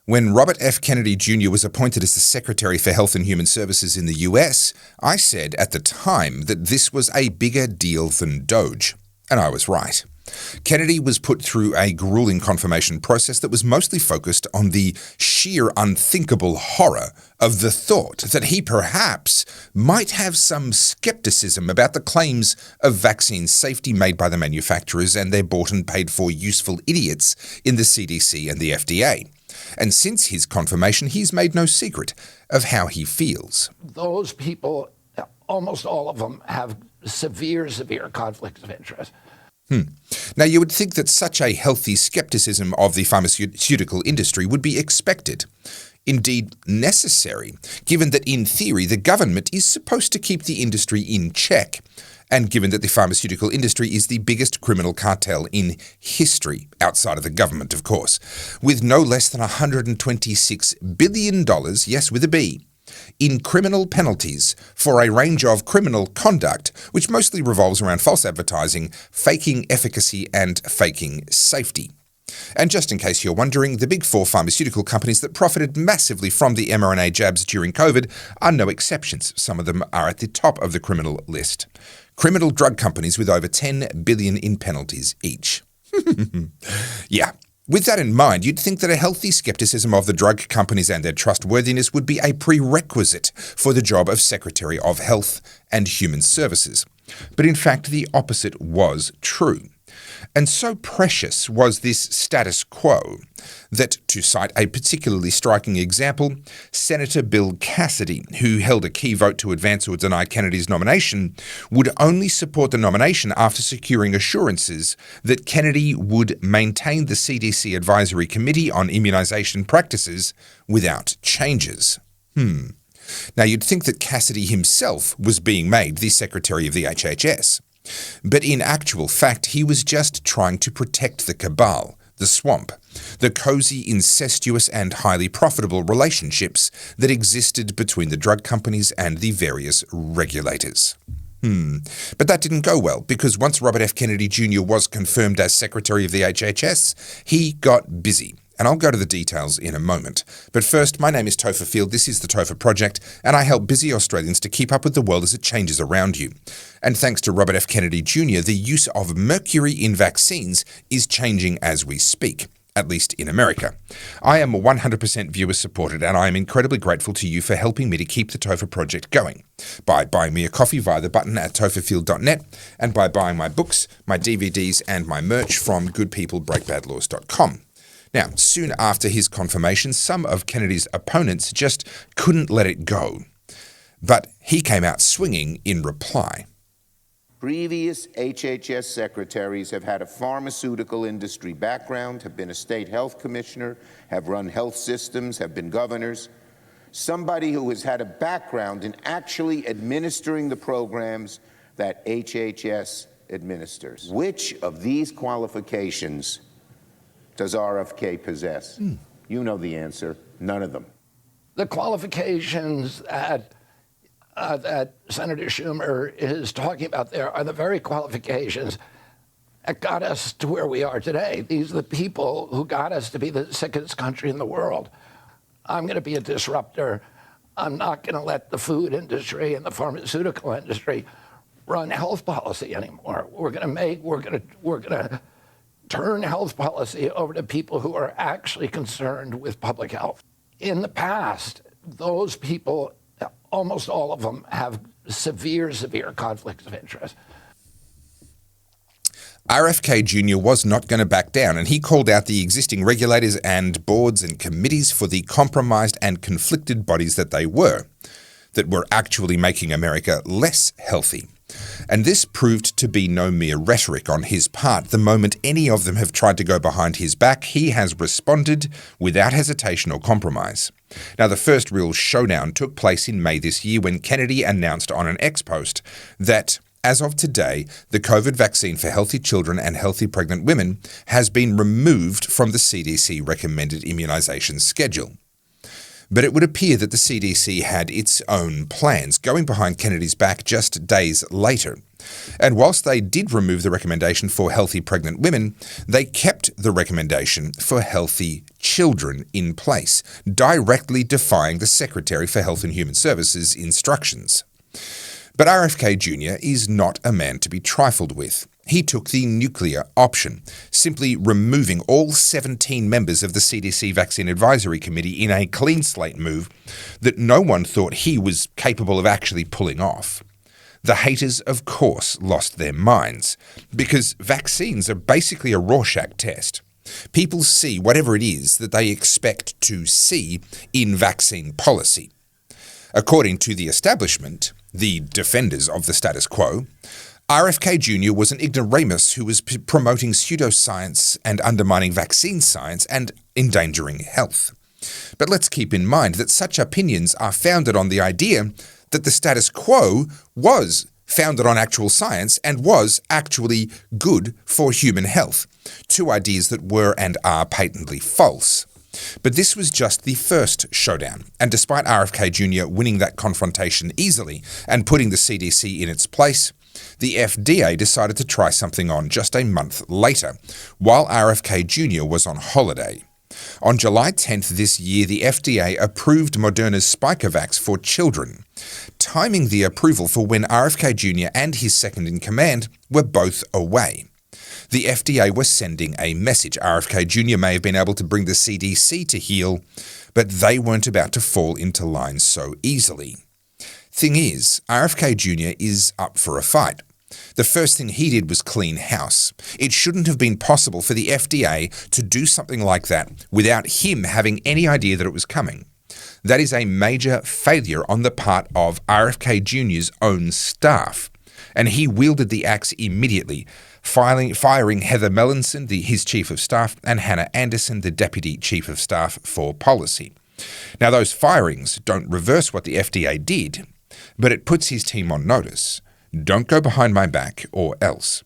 When Robert F. Kennedy Jr. was appointed as the Secretary for Health and Human Services in the US, I said at the time that this was a bigger deal than DOGE. And I was right. Kennedy was put through a grueling confirmation process that was mostly focused on the sheer unthinkable horror of the thought that he perhaps might have some skepticism about the claims of vaccine safety made by the manufacturers and their bought and paid for useful idiots in the CDC and the FDA. And since his confirmation, he's made no secret of how he feels. Those people, almost all of them, have severe conflicts of interest. Now, you would think that such a healthy skepticism of the pharmaceutical industry would be expected, indeed necessary, given that in theory the government is supposed to keep the industry in check, and given that the pharmaceutical industry is the biggest criminal cartel in history, outside of the government, of course, with no less than $126 billion, yes, with a B, in criminal penalties for a range of criminal conduct, which mostly revolves around false advertising, faking efficacy, and faking safety. And just in case you're wondering, the big four pharmaceutical companies that profited massively from the mRNA jabs during COVID are no exceptions. Some of them are at the top of the criminal list. Criminal drug companies with over $10 billion in penalties each. Yeah. With that in mind, you'd think that a healthy skepticism of the drug companies and their trustworthiness would be a prerequisite for the job of Secretary of Health and Human Services. But in fact, the opposite was true. And so precious was this status quo that, to cite a particularly striking example, Senator Bill Cassidy, who held a key vote to advance or deny Kennedy's nomination, would only support the nomination after securing assurances that Kennedy would maintain the CDC Advisory Committee on Immunization Practices without changes. Now, you'd think that Cassidy himself was being made the Secretary of the HHS. But in actual fact, he was just trying to protect the cabal, the swamp, the cozy, incestuous, and highly profitable relationships that existed between the drug companies and the various regulators. But that didn't go well, because once Robert F. Kennedy Jr. was confirmed as Secretary of the HHS, he got busy. And I'll go to the details in a moment. But first, my name is Topher Field, this is the Topher Project, and I help busy Australians to keep up with the world as it changes around you. And thanks to Robert F. Kennedy Jr., the use of mercury in vaccines is changing as we speak, at least in America. I am 100% viewer supported, and I am incredibly grateful to you for helping me to keep the Topher Project going, by buying me a coffee via the button at topherfield.net, and by buying my books, my DVDs, and my merch from goodpeoplebreakbadlaws.com. Now, soon after his confirmation, some of Kennedy's opponents just couldn't let it go. But he came out swinging in reply. Previous HHS secretaries have had a pharmaceutical industry background, have been a state health commissioner, have run health systems, have been governors. Somebody who has had a background in actually administering the programs that HHS administers. Which of these qualifications does RFK possess? You know the answer. None of them. The qualifications that Senator Schumer is talking about there are the very qualifications that got us to where we are today. These are the people who got us to be the sickest country in the world. I'm going to be a disruptor. I'm not going to let the food industry and the pharmaceutical industry run health policy anymore. We're going to turn health policy over to people who are actually concerned with public health. In the past, those people, almost all of them, have severe conflicts of interest. RFK Jr. was not going to back down, and he called out the existing regulators and boards and committees for the compromised and conflicted bodies that were actually making America less healthy. And this proved to be no mere rhetoric on his part. The moment any of them have tried to go behind his back, he has responded without hesitation or compromise. Now, the first real showdown took place in May this year when Kennedy announced on an X post that, as of today, the COVID vaccine for healthy children and healthy pregnant women has been removed from the CDC recommended immunization schedule. But it would appear that the CDC had its own plans, going behind Kennedy's back just days later. And whilst they did remove the recommendation for healthy pregnant women, they kept the recommendation for healthy children in place, directly defying the Secretary for Health and Human Services' instructions. But RFK Jr. is not a man to be trifled with. He took the nuclear option, simply removing all 17 members of the CDC Vaccine Advisory Committee in a clean slate move that no one thought he was capable of actually pulling off. The haters, of course, lost their minds, because vaccines are basically a Rorschach test. People see whatever it is that they expect to see in vaccine policy. According to the establishment, the defenders of the status quo, RFK Jr. was an ignoramus who was promoting pseudoscience and undermining vaccine science and endangering health. But let's keep in mind that such opinions are founded on the idea that the status quo was founded on actual science and was actually good for human health, two ideas that were and are patently false. But this was just the first showdown, and despite RFK Jr. winning that confrontation easily and putting the CDC in its place, the FDA decided to try something on just a month later, while RFK Jr. was on holiday. On July 10th this year, the FDA approved Moderna's Spikevax for children, timing the approval for when RFK Jr. and his second-in-command were both away. The FDA was sending a message. RFK Jr. may have been able to bring the CDC to heel, but they weren't about to fall into line so easily. Thing is, RFK Jr. is up for a fight. The first thing he did was clean house. It shouldn't have been possible for the FDA to do something like that without him having any idea that it was coming. That is a major failure on the part of RFK Jr.'s own staff, and he wielded the axe immediately, firing Heather Mellinson, his chief of staff, and Hannah Anderson, the deputy chief of staff for policy. Now, those firings don't reverse what the FDA did, but it puts his team on notice. Don't go behind my back or else.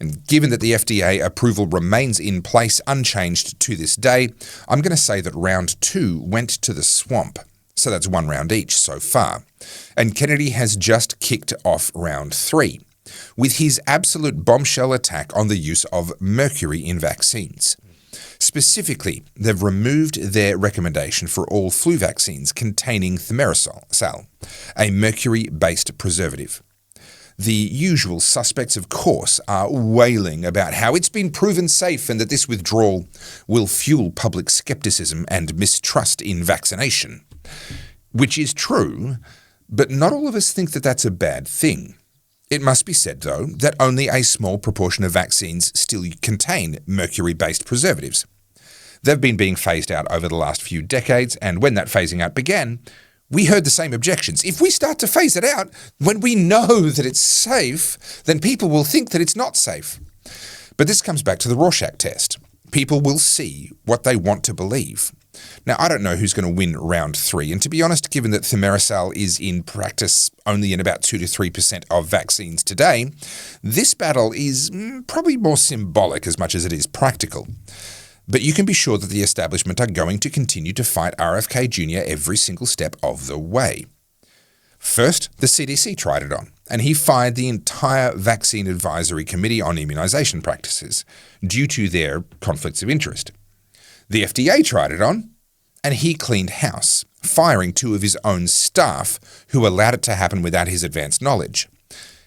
And given that the FDA approval remains in place unchanged to this day, I'm going to say that round 2 went to the swamp. So that's 1 round each so far. And Kennedy has just kicked off round 3 with his absolute bombshell attack on the use of mercury in vaccines. Specifically, they've removed their recommendation for all flu vaccines containing thimerosal, a mercury-based preservative. The usual suspects, of course, are wailing about how it's been proven safe and that this withdrawal will fuel public skepticism and mistrust in vaccination. Which is true, but not all of us think that that's a bad thing. It must be said, though, that only a small proportion of vaccines still contain mercury-based preservatives. They've been being phased out over the last few decades, and when that phasing out began, we heard the same objections. If we start to phase it out when we know that it's safe, then people will think that it's not safe. But this comes back to the Rorschach test. People will see what they want to believe. Now, I don't know who's going to win round 3, and to be honest, given that thimerosal is in practice only in about 2 to 3% of vaccines today, this battle is probably more symbolic as much as it is practical. But you can be sure that the establishment are going to continue to fight RFK Jr. every single step of the way. First, the CDC tried it on, and he fired the entire Vaccine Advisory Committee on Immunization Practices due to their conflicts of interest. The FDA tried it on, and he cleaned house, firing 2 of his own staff who allowed it to happen without his advanced knowledge.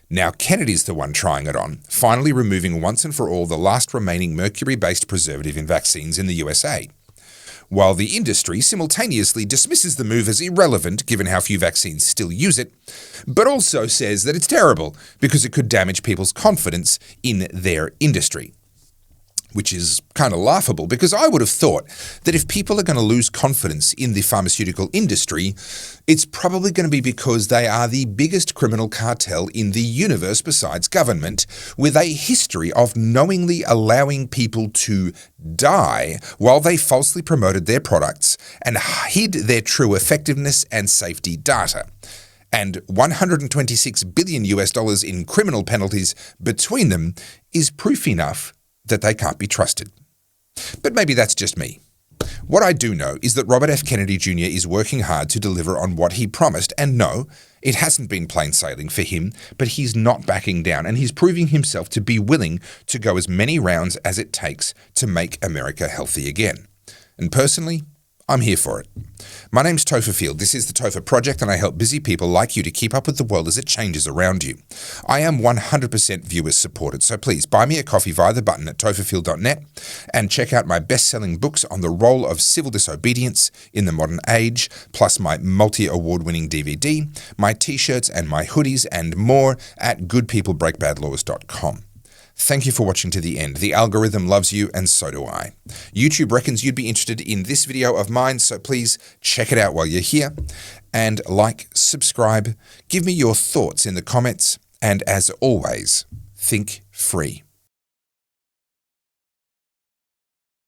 Now Kennedy's the one trying it on, finally removing once and for all the last remaining mercury-based preservative in vaccines in the USA, while the industry simultaneously dismisses the move as irrelevant given how few vaccines still use it, but also says that it's terrible because it could damage people's confidence in their industry. Which is kind of laughable, because I would have thought that if people are going to lose confidence in the pharmaceutical industry, it's probably going to be because they are the biggest criminal cartel in the universe besides government, with a history of knowingly allowing people to die while they falsely promoted their products and hid their true effectiveness and safety data. And $126 billion in criminal penalties between them is proof enough that they can't be trusted. But maybe that's just me. What I do know is that Robert F. Kennedy Jr. is working hard to deliver on what he promised, and no, it hasn't been plain sailing for him, but he's not backing down, and he's proving himself to be willing to go as many rounds as it takes to make America healthy again. And personally, I'm here for it. My name's Topher Field. This is the Topher Project, and I help busy people like you to keep up with the world as it changes around you. I am 100% viewers supported, so please buy me a coffee via the button at topherfield.net and check out my best-selling books on the role of civil disobedience in the modern age, plus my multi-award-winning DVD, my t-shirts and my hoodies and more at goodpeoplebreakbadlaws.com. Thank you for watching to the end. The algorithm loves you, and so do I. YouTube reckons you'd be interested in this video of mine, so please check it out while you're here. And like, subscribe, give me your thoughts in the comments, and as always, think free.